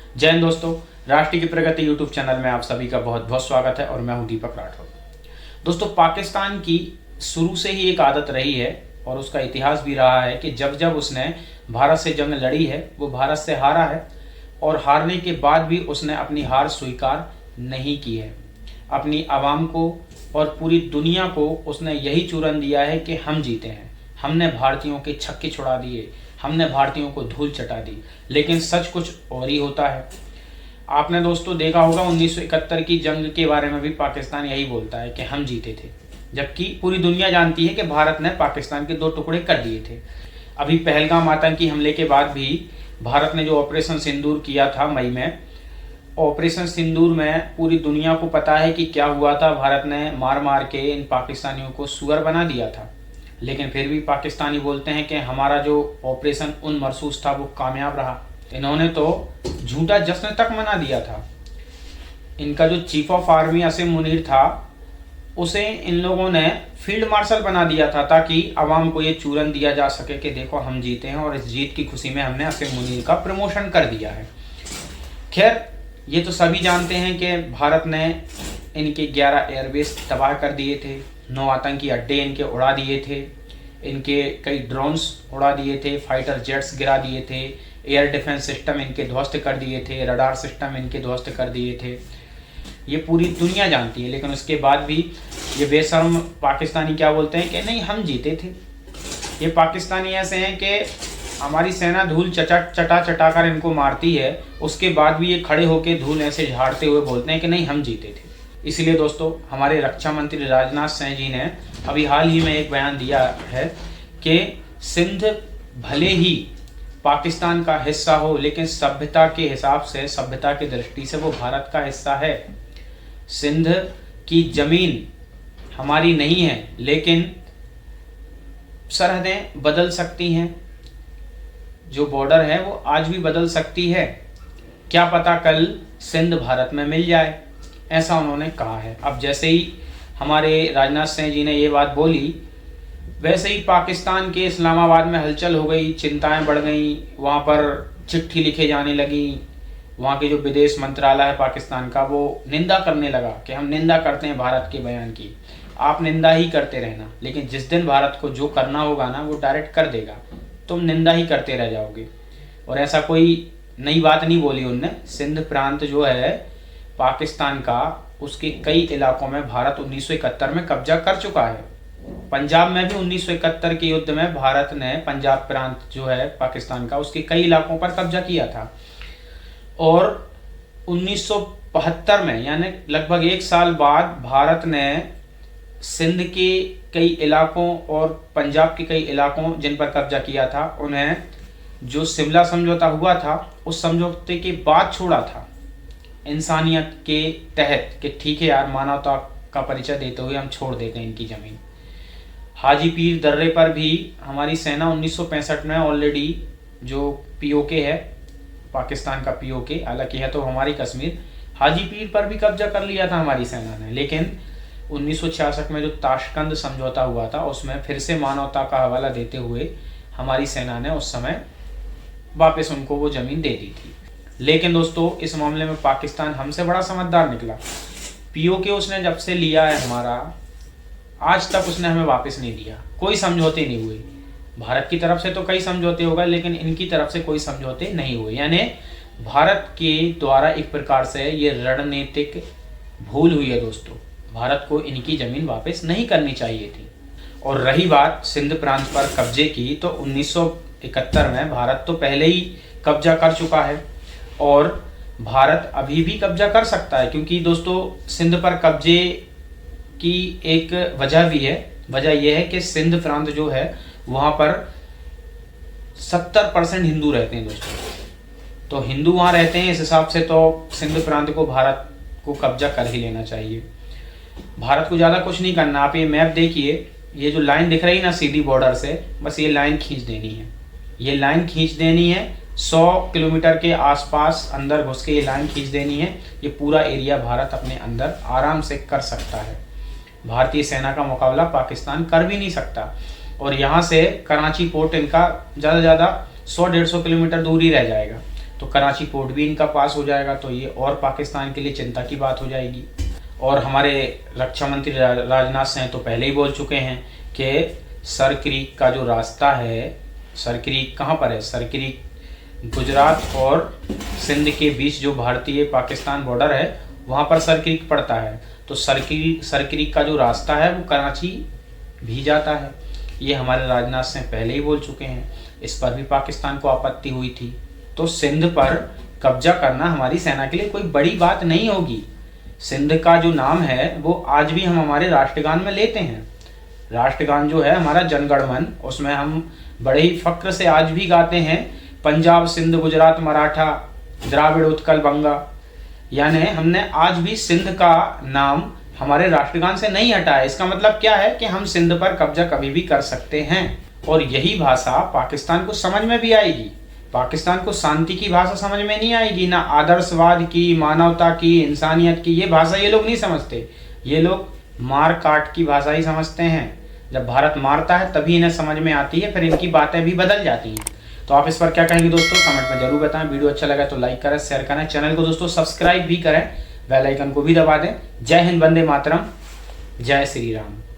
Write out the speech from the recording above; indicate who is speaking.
Speaker 1: जय हिंद दोस्तों, राष्ट्रीय की प्रगति यूट्यूब चैनल में आप सभी का बहुत बहुत स्वागत है और मैं हूं दीपक राठौर। दोस्तों, पाकिस्तान की शुरू से ही एक आदत रही है और उसका इतिहास भी रहा है कि जब जब उसने भारत से जंग लड़ी है वो भारत से हारा है और हारने के बाद भी उसने अपनी हार स्वीकार नहीं की है। अपनी आवाम को और पूरी दुनिया को उसने यही चूरन दिया है कि हम जीते हैं, हमने भारतीयों के छक्के छुड़ा दिए, हमने भारतीयों को धूल चटा दी। लेकिन सच कुछ और ही होता है। आपने दोस्तों देखा होगा 1971 की जंग के बारे में भी पाकिस्तान यही बोलता है कि हम जीते थे, जबकि पूरी दुनिया जानती है कि भारत ने पाकिस्तान के 2 टुकड़े कर दिए थे। अभी पहलगाम आतंकी हमले के बाद भी भारत ने जो ऑपरेशन सिंदूर किया था मई में, ऑपरेशन सिंदूर में पूरी दुनिया को पता है कि क्या हुआ था। भारत ने मार मार के इन पाकिस्तानियों को सुअर बना दिया था। लेकिन फिर भी पाकिस्तानी बोलते हैं कि हमारा जो ऑपरेशन उन मरसूस था वो कामयाब रहा। इन्होंने तो झूठा जश्न तक मना दिया था। इनका जो चीफ ऑफ आर्मी असीम मुनीर था उसे इन लोगों ने फील्ड मार्शल बना दिया था ताकि आवाम को ये चूरन दिया जा सके कि देखो हम जीते हैं और इस जीत की खुशी में हमने असीम मुनीर का प्रमोशन कर दिया है। खैर, ये तो सभी जानते हैं कि भारत ने इनके 11 एयरबेस तबाह कर दिए थे, 9 आतंकी अड्डे इनके उड़ा दिए थे, इनके कई ड्रोन्स उड़ा दिए थे, फाइटर जेट्स गिरा दिए थे, एयर डिफेंस सिस्टम इनके ध्वस्त कर दिए थे, रडार सिस्टम इनके ध्वस्त कर दिए थे। ये पूरी दुनिया जानती है। लेकिन उसके बाद भी ये बेशर्म पाकिस्तानी क्या बोलते हैं कि नहीं हम जीते थे। ये पाकिस्तानी ऐसे हैं कि हमारी सेना धूल चटा कर इनको मारती है, उसके बाद भी ये खड़े होकर धूल ऐसे झाड़ते हुए बोलते हैं कि नहीं हम जीते थे। इसलिए दोस्तों, हमारे रक्षा मंत्री राजनाथ सिंह जी ने अभी हाल ही में एक बयान दिया है कि सिंध भले ही पाकिस्तान का हिस्सा हो लेकिन सभ्यता के हिसाब से, सभ्यता की दृष्टि से वो भारत का हिस्सा है। सिंध की जमीन हमारी नहीं है लेकिन सरहदें बदल सकती हैं, जो बॉर्डर है वो आज भी बदल सकती है। क्या पता कल सिंध भारत में मिल जाए, ऐसा उन्होंने कहा है। अब जैसे ही हमारे राजनाथ सिंह जी ने ये बात बोली, वैसे ही पाकिस्तान के इस्लामाबाद में हलचल हो गई, चिंताएं बढ़ गई, वहाँ पर चिट्ठी लिखे जाने लगी। वहाँ के जो विदेश मंत्रालय है पाकिस्तान का वो निंदा करने लगा कि हम निंदा करते हैं भारत के बयान की। आप निंदा ही करते रहना, लेकिन जिस दिन भारत को जो करना होगा ना वो डायरेक्ट कर देगा, तुम निंदा ही करते रह जाओगे। और ऐसा कोई नई बात नहीं बोली उनने। सिंध प्रांत जो है पाकिस्तान का, उसके कई इलाकों में भारत 1971 में कब्जा कर चुका है। पंजाब में भी 1971 के युद्ध में भारत ने पंजाब प्रांत जो है पाकिस्तान का, उसके कई इलाकों पर कब्जा किया था। और 1972 में, यानी लगभग 1 साल बाद, भारत ने सिंध के कई इलाकों और पंजाब के कई इलाकों जिन पर कब्जा किया था, उन्हें जो शिमला समझौता हुआ था उस समझौते के बाद छोड़ा था, इंसानियत के तहत, कि ठीक है यार, मानवता का परिचय देते हुए हम छोड़ देते हैं इनकी ज़मीन। हाजी पीर दर्रे पर भी हमारी सेना 1965 में ऑलरेडी, जो पीओके है, पाकिस्तान का पीओके, हालांकि है तो हमारी कश्मीर, हाजी पीर पर भी कब्जा कर लिया था हमारी सेना ने। लेकिन 1966 में जो ताशकंद समझौता हुआ था उसमें फिर से मानवता का हवाला देते हुए हमारी सेना ने उस समय वापस उनको वो ज़मीन दे दी थी। लेकिन दोस्तों, इस मामले में पाकिस्तान हमसे बड़ा समझदार निकला। पीओके उसने जब से लिया है हमारा, आज तक उसने हमें वापस नहीं दिया। कोई समझौते नहीं हुए। भारत की तरफ से तो कई समझौते हो गए लेकिन इनकी तरफ से कोई समझौते नहीं हुए। यानी भारत के द्वारा एक प्रकार से ये रणनीतिक भूल हुई है दोस्तों। भारत को इनकी ज़मीन वापस नहीं करनी चाहिए थी। और रही बात सिंध प्रांत पर कब्जे की, तो 1971 में भारत तो पहले ही कब्जा कर चुका है और भारत अभी भी कब्जा कर सकता है, क्योंकि दोस्तों सिंध पर कब्जे की एक वजह भी है। वजह यह है कि सिंध प्रांत जो है वहाँ पर 70% हिंदू रहते हैं दोस्तों। तो हिंदू वहाँ रहते हैं, इस हिसाब से तो सिंध प्रांत को भारत को कब्जा कर ही लेना चाहिए। भारत को ज़्यादा कुछ नहीं करना। आप ये मैप देखिए, ये जो लाइन दिख रही है ना सीधी बॉर्डर से, बस ये लाइन खींच देनी है। ये लाइन खींच देनी है, 100 किलोमीटर के आसपास अंदर घुस के ये लाइन खींच देनी है। ये पूरा एरिया भारत अपने अंदर आराम से कर सकता है। भारतीय सेना का मुकाबला पाकिस्तान कर भी नहीं सकता। और यहाँ से कराची पोर्ट इनका ज़्यादा से ज़्यादा 100-150 किलोमीटर दूर ही रह जाएगा। तो कराची पोर्ट भी इनका पास हो जाएगा, तो ये और पाकिस्तान के लिए चिंता की बात हो जाएगी। और हमारे रक्षा मंत्री राजनाथ सिंह तो पहले ही बोल चुके हैं कि सर क्रीक का जो रास्ता है, सर क्रीक कहाँ पर है, सर क्रीक गुजरात और सिंध के बीच जो भारतीय पाकिस्तान बॉर्डर है वहाँ पर सर क्रीक पड़ता है। तो सर क्रीक का जो रास्ता है वो कराची भी जाता है। ये हमारे राजनाथ सिंह पहले ही बोल चुके हैं। इस पर भी पाकिस्तान को आपत्ति हुई थी। तो सिंध पर कब्जा करना हमारी सेना के लिए कोई बड़ी बात नहीं होगी। सिंध का जो नाम है वो आज भी हम हमारे राष्ट्रगान में लेते हैं। राष्ट्रगान जो है हमारा जनगण मन, उसमें हम बड़े ही फक्र से आज भी गाते हैं, पंजाब सिंध गुजरात मराठा द्राविड़ उत्कल बंगा। यानी हमने आज भी सिंध का नाम हमारे राष्ट्रगान से नहीं हटाया। इसका मतलब क्या है कि हम सिंध पर कब्जा कभी भी कर सकते हैं और यही भाषा पाकिस्तान को समझ में भी आएगी। पाकिस्तान को शांति की भाषा समझ में नहीं आएगी, ना आदर्शवाद की, मानवता की, इंसानियत की। ये भाषा ये लोग नहीं समझते। ये लोग मार काट की भाषा ही समझते हैं। जब भारत मारता है तभी इन्हें समझ में आती है, फिर इनकी बातें भी बदल जाती हैं। तो आप इस पर क्या कहेंगे दोस्तों, कमेंट में जरूर बताएं। वीडियो अच्छा लगा तो लाइक करें, शेयर करें, चैनल को दोस्तों सब्सक्राइब भी करें, बेल आइकन को भी दबा दें। जय हिंद, वंदे मातरम, जय श्री राम।